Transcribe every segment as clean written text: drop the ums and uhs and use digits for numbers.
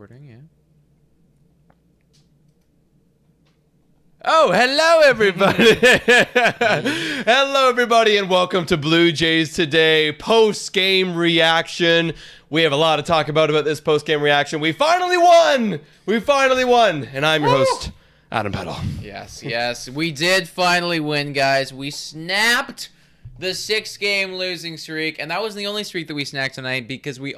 recording, yeah. Oh, hello, everybody. Hello, everybody, and welcome to Blue Jays Today post-game reaction. We have a lot to talk about this post-game reaction. We finally won! And I'm your host, Adam Peddle. Yes, we did finally win, guys. We snapped the 6-game losing streak, and that was the only streak that we snacked tonight because we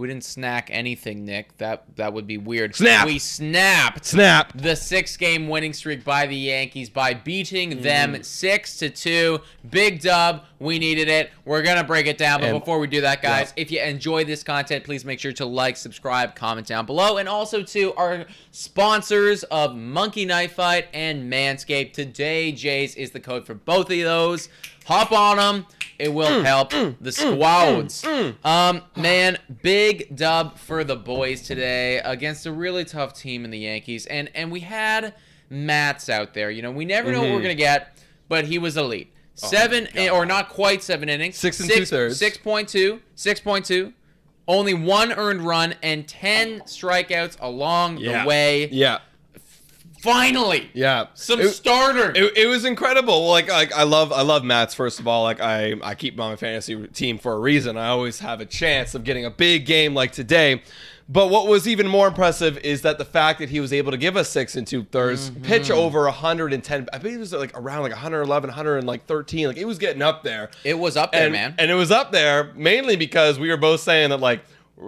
didn't snack anything, Nick. That would be weird. We snapped the 6-game winning streak by the Yankees by beating them 6-2. Big dub. We needed it. We're going to break it down. But before we do that, guys, if you enjoy this content, please make sure to like, subscribe, comment down below. And also to our sponsors of Monkey Knife Fight and Manscaped. Today, Jays is the code for both of those. Hop on them. It will help the squads. Man, big dub for the boys today against a really tough team in the Yankees. And we had Matz out there. You know, we never know what we're going to get, but he was elite. Or not quite 7 innings. 6 2/3. 6.2. Only 1 earned run and 10 strikeouts along the way. Yeah. Finally, starter. It was incredible. Like I love Matz. First of all, like I keep him on my fantasy team for a reason. I always have a chance of getting a big game like today. But what was even more impressive is that the fact that he was able to give us 6 2/3, pitch over 110. I think it was like around like 111, 113. Like it was getting up there. It was up there, man. And it was up there mainly because we were both saying that like.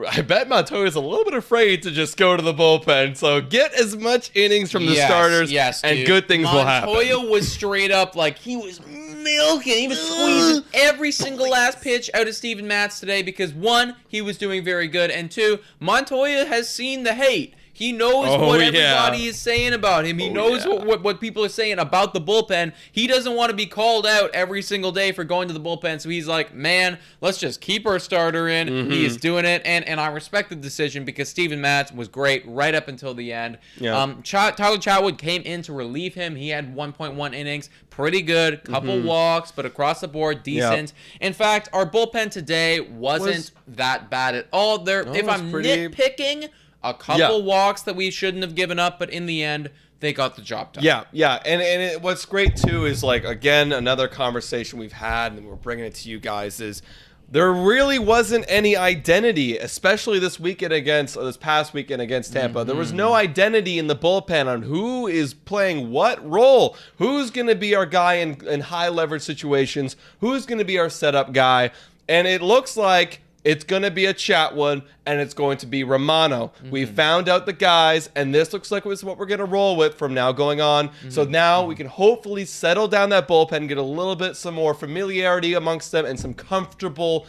I bet Montoya's a little bit afraid to just go to the bullpen. So get as much innings from the starters, and good things will happen. Montoya was straight up like he was milking. He was squeezing every single last pitch out of Steven Matz today because 1, he was doing very good, and 2, Montoya has seen the hate. He knows what everybody is saying about him. He knows what people are saying about the bullpen. He doesn't want to be called out every single day for going to the bullpen. So he's like, man, let's just keep our starter in. He is doing it. And I respect the decision because Steven Matz was great right up until the end. Tyler Chatwood came in to relieve him. He had 1.1 innings. Pretty good. Couple walks, but across the board, decent. In fact, our bullpen today wasn't that bad at all. If I'm nitpicking, a couple walks that we shouldn't have given up, but in the end, they got the job done. Yeah. And what's great, too, is, like, again, another conversation we've had, and we're bringing it to you guys, is there really wasn't any identity, especially this past weekend against Tampa. There was no identity in the bullpen on who is playing what role, who's going to be our guy in high-leverage situations, who's going to be our setup guy, and it looks like it's going to be a Chatwood, and it's going to be Romano. We found out the guys, and this looks like it's what we're going to roll with from now going on. So now we can hopefully settle down that bullpen, get a little bit some more familiarity amongst them, and some comfortable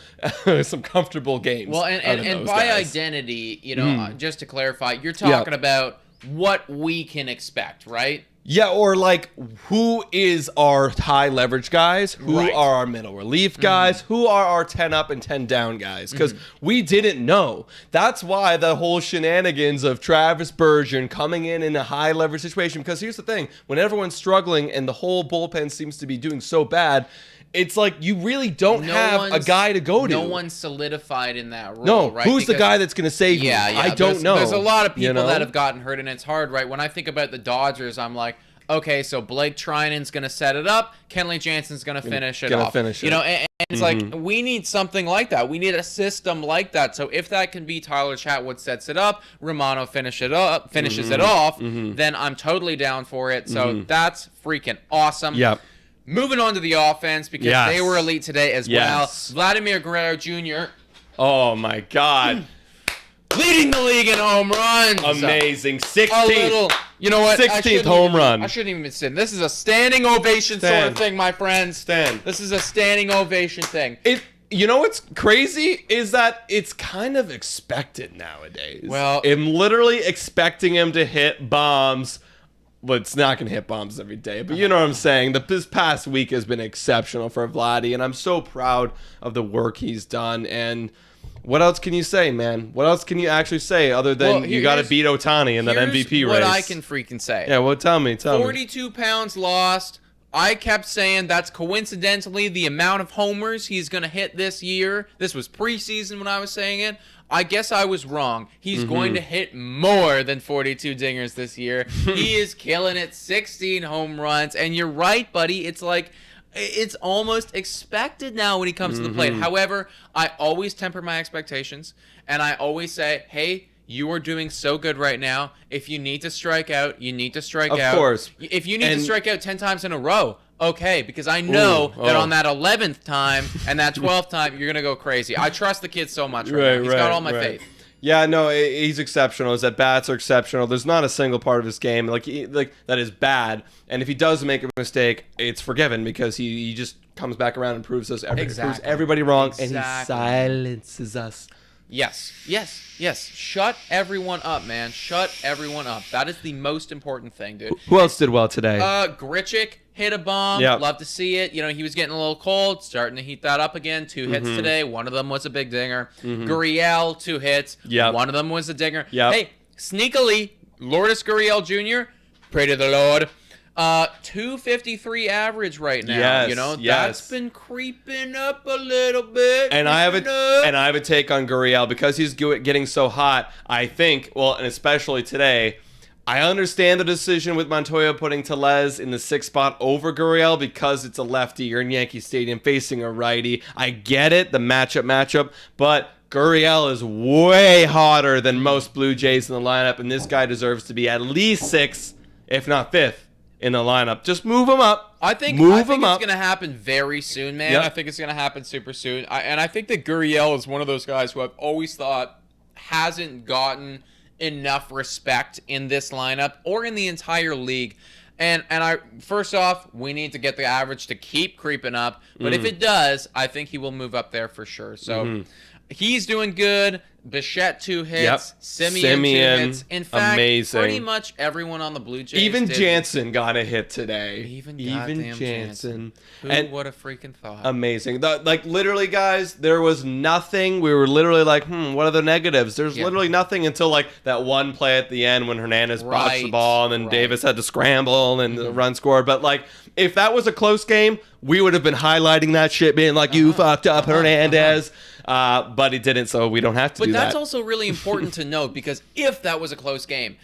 games. Well, and by guys. Identity, you know, just to clarify, you're talking about what we can expect, right? Yeah, or like who is our high leverage guys? Who are our middle relief guys? Who are our 10 up and 10 down guys? Because we didn't know. That's why the whole shenanigans of Travis Bergeron coming in a high leverage situation. Because here's the thing. When everyone's struggling and the whole bullpen seems to be doing so bad, it's like you really don't have a guy to go to. No one's solidified in that role, right? Who's the guy that's going to save me? I don't know. There's a lot of people that have gotten hurt, and it's hard, right? When I think about the Dodgers, I'm like, okay, so Blake Trinan's going to set it up. Kenley Jansen's going to finish it off. You know, and it's like we need something like that. We need a system like that. So if that can be Tyler Chatwood sets it up, Romano finishes it off, then I'm totally down for it. So that's freaking awesome. Yep. Moving on to the offense because they were elite today as well. Vladimir Guerrero Jr. Oh, my God. Leading the league in home runs. Amazing. 16th. You know what? 16th home run. I shouldn't even sit. This is a standing ovation sort of thing, my friends. This is a standing ovation thing. You know what's crazy is that it's kind of expected nowadays. Well, I'm literally expecting him to hit bombs. But it's not going to hit bombs every day. But you know what I'm saying? This past week has been exceptional for Vladdy, and I'm so proud of the work he's done. And what else can you say, man? What else can you actually say other than you got to beat Ohtani in that MVP race? What I can freaking say. Yeah, well, tell me. 42 pounds lost. I kept saying that's coincidentally the amount of homers he's going to hit this year. This was preseason when I was saying it. I guess I was wrong. He's going to hit more than 42 dingers this year. He is killing it, 16 home runs. And you're right, buddy. It's like, it's almost expected now when he comes to the plate. However, I always temper my expectations. And I always say, hey, you are doing so good right now. If you need to strike out, you need to strike out. Of course. If you need to strike out 10 times in a row, okay, because I know that on that 11th time and that 12th time, you're going to go crazy. I trust the kid so much right now. He's got all my faith. Yeah, no, he's exceptional. His at-bats are exceptional. There's not a single part of his game like that is bad. And if he does make a mistake, it's forgiven because he just comes back around and proves everybody wrong, and he silences us. Yes. Shut everyone up, man. Shut everyone up. That is the most important thing, dude. Who else did well today? Grichuk hit a bomb. Yep. Love to see it. You know, he was getting a little cold, starting to heat that up again. 2 hits today. One of them was a big dinger. Gurriel, 2 hits. Yep. One of them was a dinger. Yep. Hey, sneakily, Lourdes Gurriel Jr., pray to the Lord. 253 average right now. Yes, you know, that's been creeping up a little bit. And I have a take on Gurriel because he's getting so hot. I think, well, and especially today, I understand the decision with Montoya putting Tellez in the 6th spot over Gurriel because it's a lefty. You're in Yankee Stadium facing a righty. I get it, the matchup, but Gurriel is way hotter than most Blue Jays in the lineup, and this guy deserves to be at least 6th, if not 5th. In the lineup. Just move him up. I think it's going to happen very soon, man. Yep. I think it's going to happen super soon. And I think that Gurriel is one of those guys who I've always thought hasn't gotten enough respect in this lineup or in the entire league. And I first off, we need to get the average to keep creeping up. But if it does, I think he will move up there for sure. So he's doing good. Bichette 2 hits. Simeon 2 hits. In fact, amazing. Pretty much everyone on the Blue Jays Even Jansen got a hit today. Even Jansen. Who would have freaking thought? Amazing. Like, literally, guys, there was nothing. We were literally like, what are the negatives? There's literally nothing until, like, that one play at the end when Hernandez botched the ball and then Davis had to scramble and the run scored. But, like, if that was a close game, we would have been highlighting that shit, being like, you fucked up, Hernandez. But he didn't, so we don't have to do that. But that's also really important to note because if that was a close game,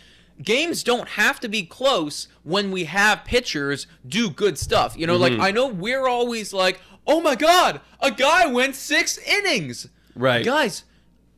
games don't have to be close when we have pitchers do good stuff. You know, like I know we're always like, oh my God, a guy went 6 innings. Right. Guys,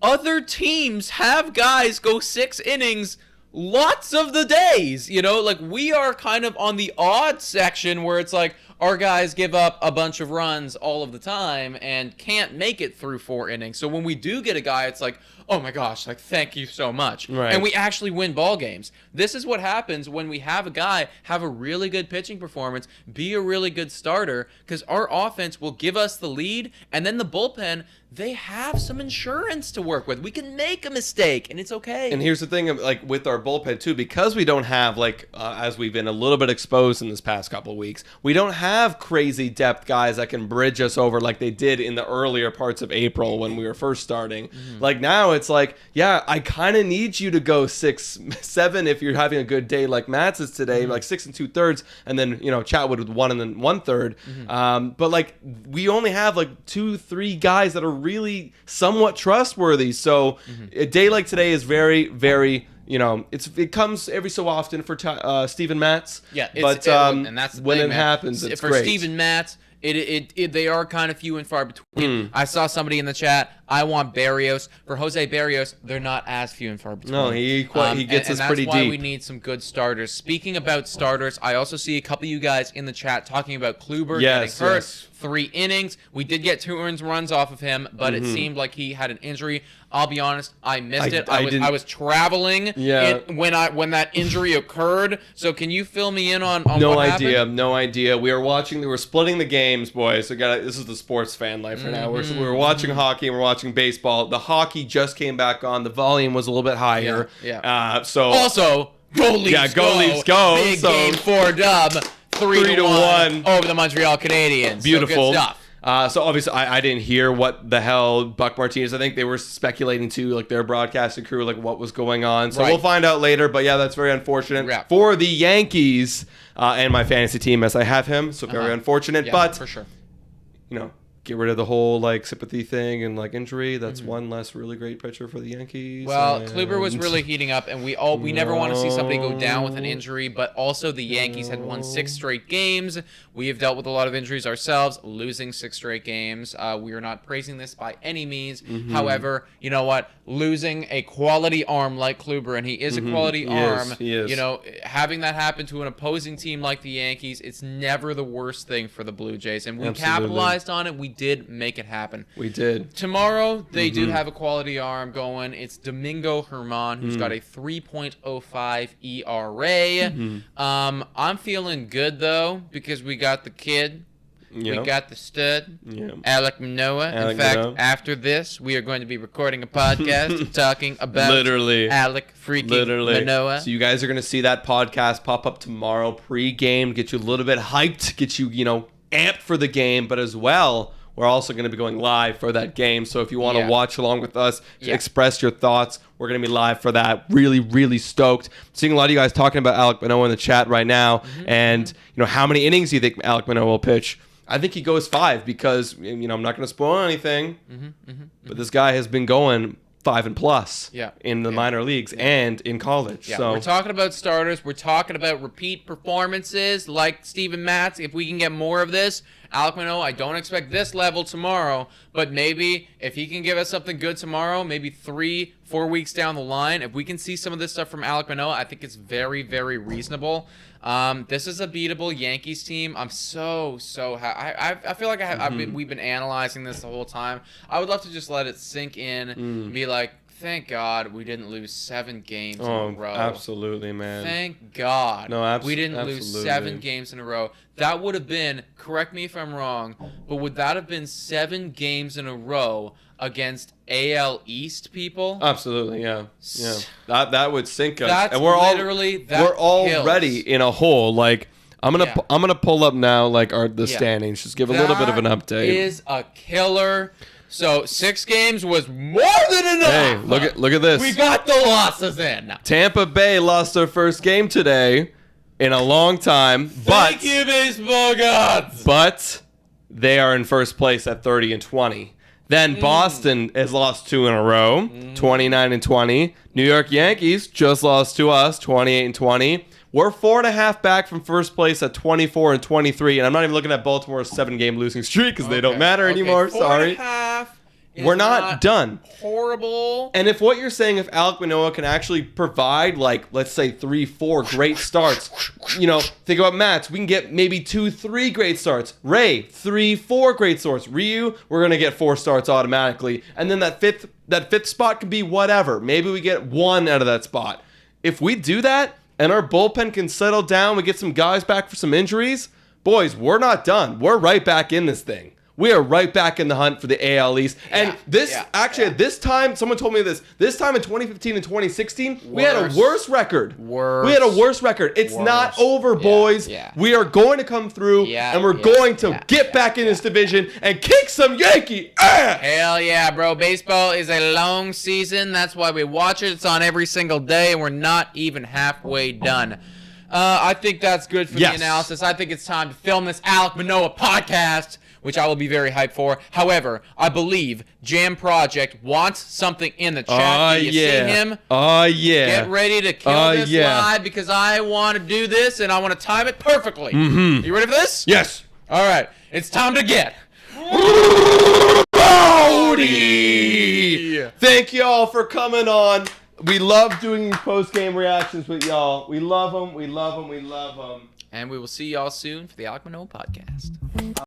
other teams have guys go 6 innings lots of the days. You know, like we are kind of on the odd section where it's like, our guys give up a bunch of runs all of the time and can't make it through 4 innings. So when we do get a guy, it's like, oh my gosh, like thank you so much. Right. And we actually win ball games. This is what happens when we have a guy have a really good pitching performance, be a really good starter, because our offense will give us the lead, and then the bullpen, they have some insurance to work with. We can make a mistake, and it's okay. And here's the thing, like with our bullpen too, because we don't have as we've been a little bit exposed in this past couple of weeks, we don't have crazy depth guys that can bridge us over like they did in the earlier parts of April when we were first starting. Like now it's like, yeah, I kind of need you to go 6-7 if you're having a good day like Matz is today, like 6 2/3, and then Chatwood with 1 1/3. But like we only have like 2-3 guys that are really somewhat trustworthy. So a day like today is very, very. It comes every so often for Steven Matz. Yeah, and that's the when thing, it man. happens, it's for great. Steven Matz. They are kind of few and far between. I saw somebody in the chat. I want Barrios. For Jose Barrios, they're not as few and far between. No, he gets us pretty deep. That's why we need some good starters. Speaking about starters, I also see a couple of you guys in the chat talking about Kluber getting hurt. 3 innings. We did get 2 earned runs off of him, but it seemed like he had an injury. I'll be honest, I missed it. I was traveling when that injury occurred. So can you fill me in on what happened? No idea. We were splitting the games, boys. So this is the sports fan life right now. We're watching hockey and we're watching baseball. The hockey just came back on. The volume was a little bit higher. Yeah. So also, go Leafs go. Big game 4 dub. 3-1 over the Montreal Canadiens. Beautiful. So good stuff. So obviously I didn't hear what the hell Buck Martinez. I think they were speculating too, like their broadcasting crew, like what was going on. So we'll find out later. But yeah, that's very unfortunate for the Yankees and my fantasy team as I have him. So very unfortunate. Yeah, but for sure. get rid of the whole like sympathy thing and like injury. That's one less really great pitcher for the Yankees. Well, Kluber was really heating up, and we never want to see somebody go down with an injury. But also, the Yankees had won 6 straight games. We have dealt with a lot of injuries ourselves, losing 6 straight games. We are not praising this by any means. However, you know what? Losing a quality arm like Kluber, and he is a quality arm. He is. You know, having that happen to an opposing team like the Yankees, it's never the worst thing for the Blue Jays, and we capitalized on it. We did make it happen. We did. Tomorrow, they do have a quality arm going. It's Domingo Germán, who's got a 3.05 ERA. I'm feeling good, though, because we got the kid. Yep. We got the stud, Alek Manoah. In fact, after this, we are going to be recording a podcast talking about Alek freaking Manoah. So you guys are going to see that podcast pop up tomorrow pre-game, get you a little bit hyped, get you, amped for the game, but as well, we're also going to be going live for that game. So if you want to watch along with us, express your thoughts, we're going to be live for that. Really, really stoked. Seeing a lot of you guys talking about Alek Manoah in the chat right now. And, how many innings do you think Alek Manoah will pitch? I think he goes 5 because, I'm not going to spoil anything. But this guy has been going 5 and plus in the minor leagues and in college. So we're talking about starters. We're talking about repeat performances like Steven Matz. If we can get more of this, Alek Manoah, I don't expect this level tomorrow, but maybe if he can give us something good tomorrow, maybe 3-4 weeks down the line, if we can see some of this stuff from Alek Manoah, I think it's very, very reasonable. This is a beatable Yankees team. I'm so I feel like we've been analyzing this the whole time. I would love to just let it sink in and be like, thank God we didn't lose 7 games in a row. Absolutely, man. Thank God we didn't lose absolutely. 7 games in a row. That would have been, correct me if I'm wrong, but would that have been 7 games in a row against AL East people? Absolutely, yeah. That would sink us. That's and we're we're already in a hole. Like I'm gonna pull up now like the standings. Just give a little bit of an update. That is a killer. So 6 games was more than enough. Hey, look at this. We got the losses in. Tampa Bay lost their first game today in a long time. Thank you, baseball gods. But they are in first place at 30-20. Then Boston has lost 2 in a row, 29-20. New York Yankees just lost to us, 28-20. We're 4.5 back from first place at 24-23, and I'm not even looking at Baltimore's 7-game losing streak because they don't matter anymore. Sorry. 4.5 We're not done. Horrible. And if what you're saying, if Alek Manoah can actually provide, like, let's say 3-4 great starts, think about Matz. We can get maybe 2-3 great starts. Ray, 3-4 great starts. Ryu, we're going to get 4 starts automatically. And then that fifth spot can be whatever. Maybe we get 1 out of that spot. If we do that and our bullpen can settle down, we get some guys back for some injuries, boys, we're not done. We're right back in this thing. We are right back in the hunt for the AL East. And at this time, someone told me this time in 2015 and 2016, we had a worse record. We had a worse record. It's not over, boys. We are going to come through, and we're going to get back in this division and kick some Yankee ass. Hell yeah, bro. Baseball is a long season. That's why we watch it. It's on every single day, and we're not even halfway done. I think that's good for the analysis. I think it's time to film this Alek Manoah podcast, which I will be very hyped for. However, I believe Jam Project wants something in the chat. Do you see him? Get ready to kill this live because I want to do this and I want to time it perfectly. You ready for this? Yes. All right. It's time to get rowdy. Thank you all for coming on. We love doing post-game reactions with y'all. We love them. We love them. We love them. And we will see y'all soon for the Alek Manoah podcast.